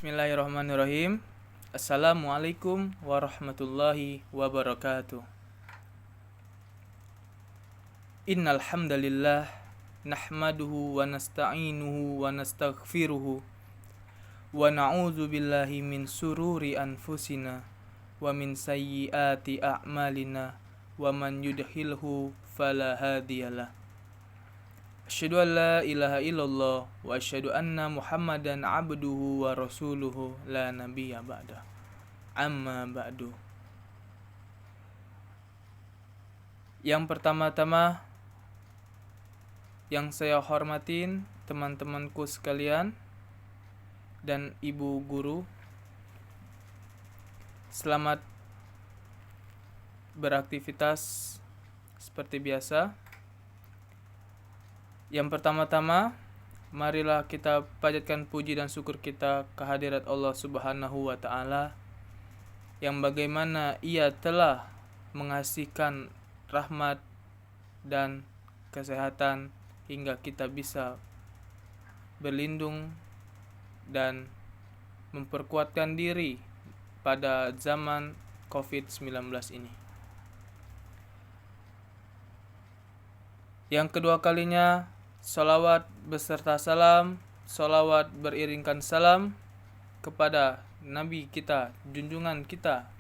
Bismillahirrahmanirrahim. Assalamualaikum warahmatullahi wabarakatuh. Innal hamdalillah nahmaduhu wa nasta'inuhu wa nastaghfiruhu wa na'udzu billahi min sururi anfusina wa min sayyiati a'malina wa man yudhilhu fala hadiyalah. Asyhadu an la ilaha illallah wa asyhadu anna Muhammadan abduhu wa rasuluhu la nabiyya ba'da. Amma ba'du. Yang pertama-tama yang saya hormatin teman-temanku sekalian dan ibu guru, selamat beraktivitas seperti biasa. Yang pertama-tama, marilah kita panjatkan puji dan syukur kita kehadirat Allah Subhanahu wa Ta'ala, yang bagaimana Ia telah mengasihkan rahmat dan kesehatan hingga kita bisa berlindung dan memperkuatkan diri pada zaman COVID-19 ini. Yang kedua kalinya, salawat beserta salam, salawat beriringkan salam kepada Nabi kita, junjungan kita,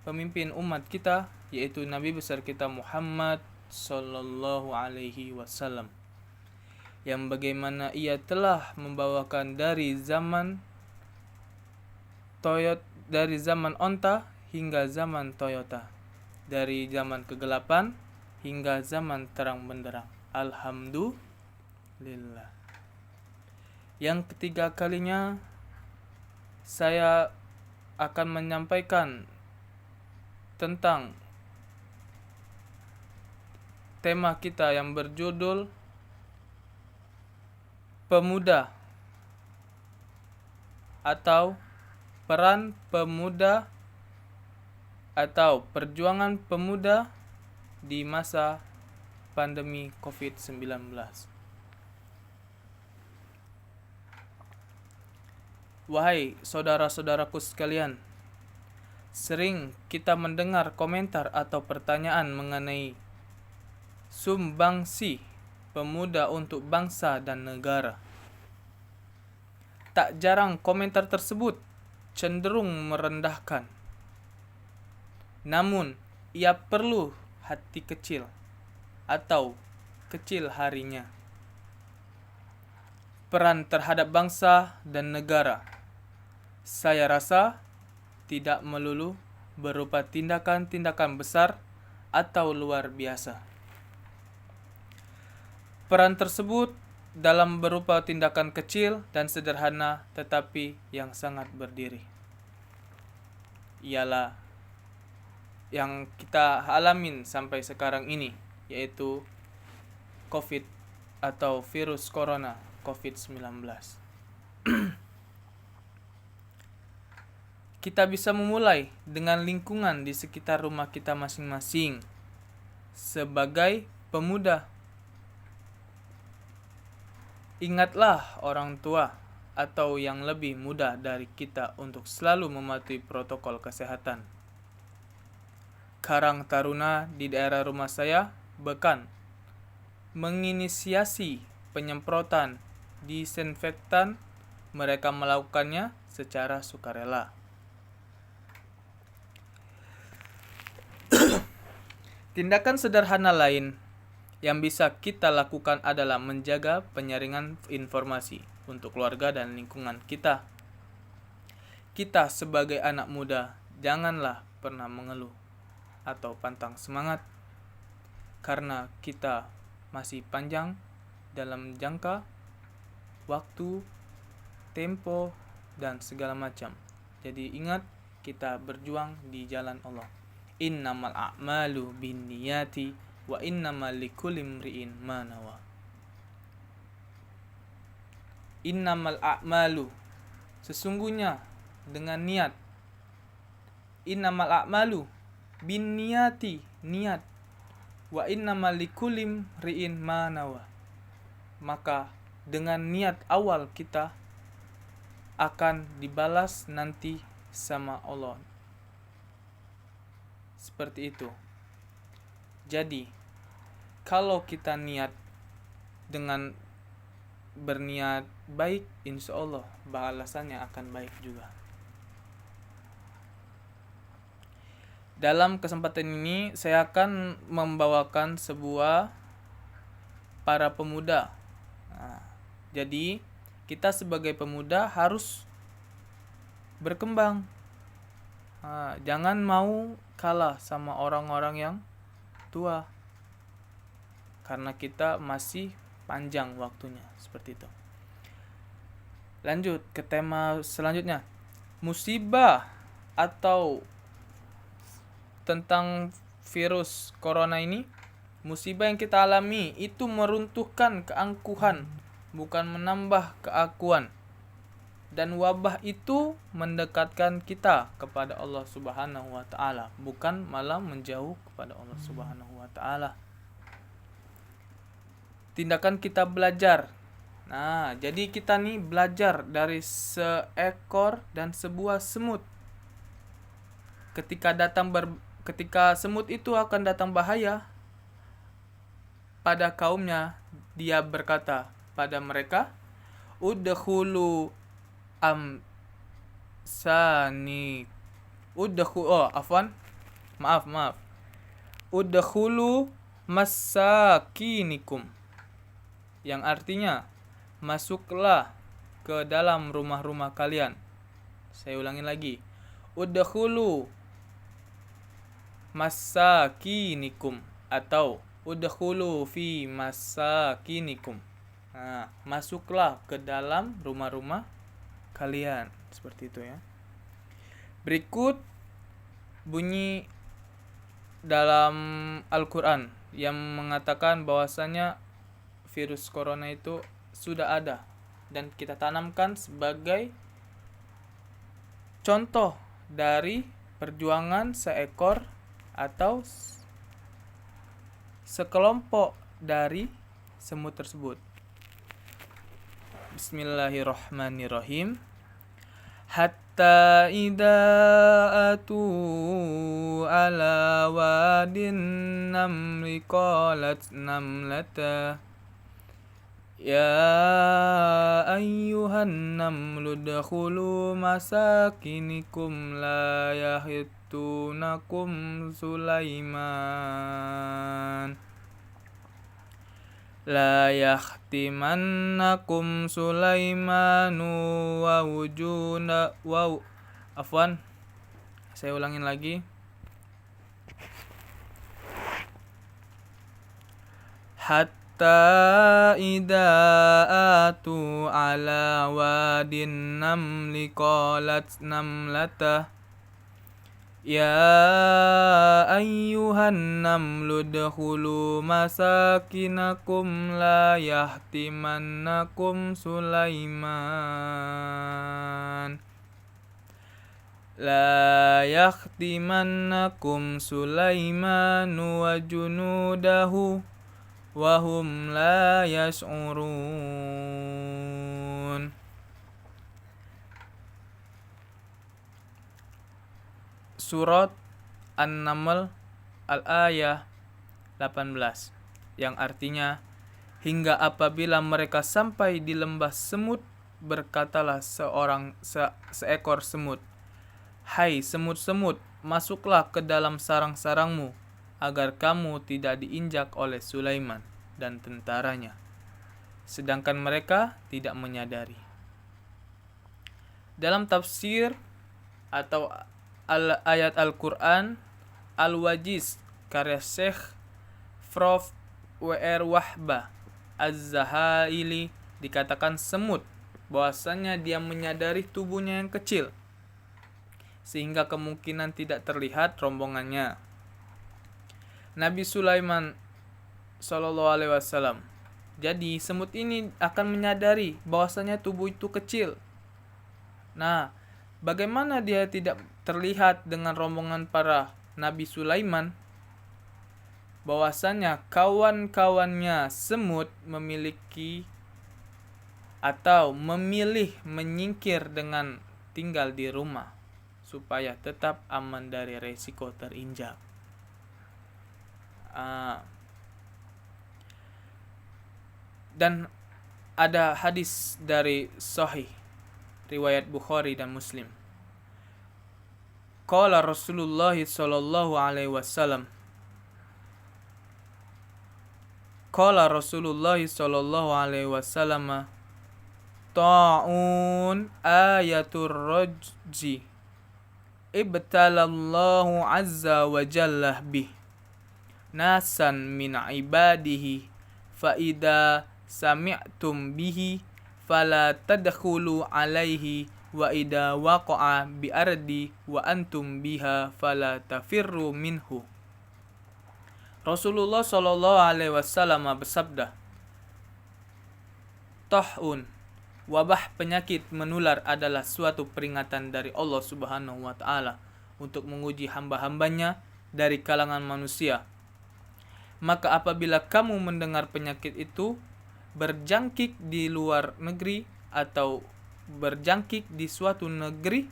pemimpin umat kita, yaitu Nabi besar kita Muhammad Sallallahu Alaihi Wasallam, yang bagaimana ia telah membawakan dari zaman onta hingga zaman Toyota, dari zaman kegelapan hingga zaman terang benderang. Alhamdulillah. Yang ketiga kalinya, saya akan menyampaikan tentang tema kita yang berjudul Pemuda atau peran pemuda atau perjuangan pemuda di masa pandemi COVID-19. Wahai saudara-saudaraku sekalian, sering kita mendengar komentar atau pertanyaan mengenai sumbangsi pemuda untuk bangsa dan negara. Tak jarang komentar tersebut cenderung merendahkan. Namun, ia perlu hati kecil atau kecil harinya. Peran terhadap bangsa dan negara, saya rasa, tidak melulu berupa tindakan-tindakan besar atau luar biasa. Peran tersebut dalam berupa tindakan kecil dan sederhana tetapi yang sangat berdiri. Ialah yang kita alamin sampai sekarang ini, yaitu COVID atau virus corona COVID-19. Kita bisa memulai dengan lingkungan di sekitar rumah kita masing-masing. Sebagai pemuda, ingatlah orang tua atau yang lebih muda dari kita untuk selalu mematuhi protokol kesehatan. Karang Taruna di daerah rumah saya bahkan menginisiasi penyemprotan disinfektan. Mereka melakukannya secara sukarela. Tindakan sederhana lain yang bisa kita lakukan adalah menjaga penyaringan informasi untuk keluarga dan lingkungan kita. Kita sebagai anak muda, janganlah pernah mengeluh atau pantang semangat, karena kita masih panjang dalam jangka waktu, tempo, dan segala macam. Jadi ingat, kita berjuang di jalan Allah. Innamal a'malu binniyati wa innamal likulli imri'in ma nawa. Innamal a'malu, sesungguhnya dengan niat. Innamal a'malu binniyati, niat. Wa innamal likulli imri'in ma nawa. Maka dengan niat awal kita akan dibalas nanti sama Allah. Seperti itu. Jadi, kalau kita dengan berniat baik, insya Allah balasannya akan baik juga. Dalam kesempatan ini saya akan membawakan sebuah para pemuda. Jadi kita sebagai pemuda harus berkembang. Jangan mau kalah sama orang-orang yang tua, karena kita masih panjang waktunya, seperti itu. Lanjut ke tema selanjutnya, musibah atau tentang virus corona ini. Musibah yang kita alami itu meruntuhkan keangkuhan, bukan menambah keakuan. Dan wabah itu mendekatkan kita kepada Allah Subhanahu wa taala, bukan malah menjauh kepada Allah Subhanahu wa taala. Tindakan kita belajar. Nah, jadi kita nih belajar dari seekor dan sebuah semut. Ketika semut itu akan datang bahaya pada kaumnya, dia berkata pada mereka, udkhulu udkhulu masakinikum, yang artinya masuklah ke dalam rumah-rumah kalian. Saya ulangi lagi, udkhulu masakinikum atau udkhulu fi masakinikum. Masuklah ke dalam rumah-rumah kalian, seperti itu ya. Berikut bunyi dalam Al-Quran yang mengatakan bahwasanya virus corona itu sudah ada dan kita tanamkan sebagai contoh dari perjuangan seekor atau sekelompok dari semut tersebut. Bismillahirrahmanirrahim. Hatta idza atu ala wadin namli qalat namlata ya ayyuhan namlu dkhulu masakinikum la yahitunakum Sulaiman la yahtimannakum Sulaimanu wa wujuna wa afwan. Saya ulangin lagi. Hatta idza atu ala wadin namli qalat namlatah ya ayyuhan namlu dkhulu masakinakum la yahtimannakum Sulaiman wa junudahu wa hum la yash'urun. Surat An-Naml al-ayah 18, yang artinya, hingga apabila mereka sampai di lembah semut, berkatalah seekor semut, hai semut-semut, masuklah ke dalam sarang-sarangmu, agar kamu tidak diinjak oleh Sulaiman dan tentaranya. Sedangkan mereka tidak menyadari. Dalam tafsir atau ayat Al-Quran Al-Wajiz karya Syekh Prof. W.R. Wahbah Az-Zahaili dikatakan semut bahwasanya dia menyadari tubuhnya yang kecil sehingga kemungkinan tidak terlihat rombongannya. Nabi Sulaiman SAW. Jadi semut ini akan menyadari bahwasanya tubuh itu kecil. Nah, bagaimana dia tidak terlihat dengan rombongan para Nabi Sulaiman? Bahwasanya kawan-kawannya semut memiliki atau memilih menyingkir dengan tinggal di rumah supaya tetap aman dari resiko terinjak. Dan ada hadis dari Sahih riwayat Bukhari dan Muslim. Qala Rasulullah sallallahu alaihi wasallam Qala Rasulullah sallallahu alaihi wasallam ta'un ayatur rajji ibtalallahu azza wa jalla bih nasan min ibadihi fa idza sami'tum bihi fala tadkhulu alaihi wa idza waqa'a bi ardi wa antum biha fala tafirru minhu. Rasulullah sallallahu alaihi wasallam bersabda, Ta'un, wabah penyakit menular adalah suatu peringatan dari Allah Subhanahu wa taala untuk menguji hamba-hambanya dari kalangan manusia. Maka apabila kamu mendengar penyakit itu berjangkik di luar negeri atau berjangkik di suatu negeri,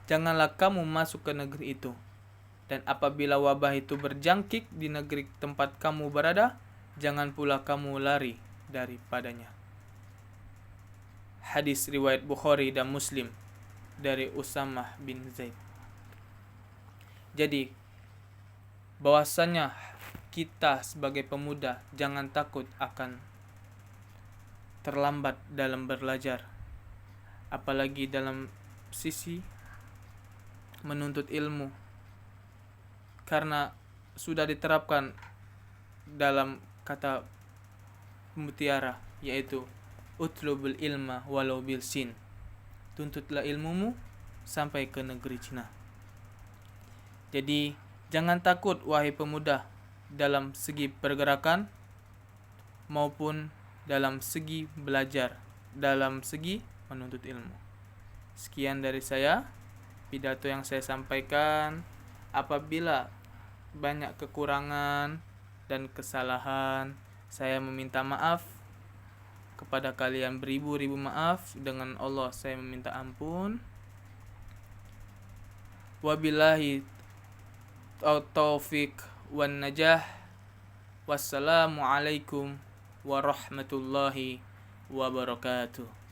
janganlah kamu masuk ke negeri itu. Dan apabila wabah itu berjangkik di negeri tempat kamu berada, jangan pula kamu lari daripadanya. Hadis riwayat Bukhari dan Muslim dari Usamah bin Zaid. Jadi, bahwasanya kita sebagai pemuda jangan takut akan terlambat dalam belajar, apalagi dalam sisi menuntut ilmu, karena sudah diterapkan dalam kata mutiara, yaitu utlubul ilma walau bil sin, tuntutlah ilmumu sampai ke negeri Cina. Jadi jangan takut wahai pemuda dalam segi pergerakan maupun dalam segi belajar, dalam segi menuntut ilmu. Sekian dari saya, pidato yang saya sampaikan. Apabila banyak kekurangan dan kesalahan, saya meminta maaf kepada kalian, beribu-ribu maaf. Dengan Allah saya meminta ampun. Wabillahi taufiq wan najah. Wassalamualaikum warahmatullahi wabarakatuh.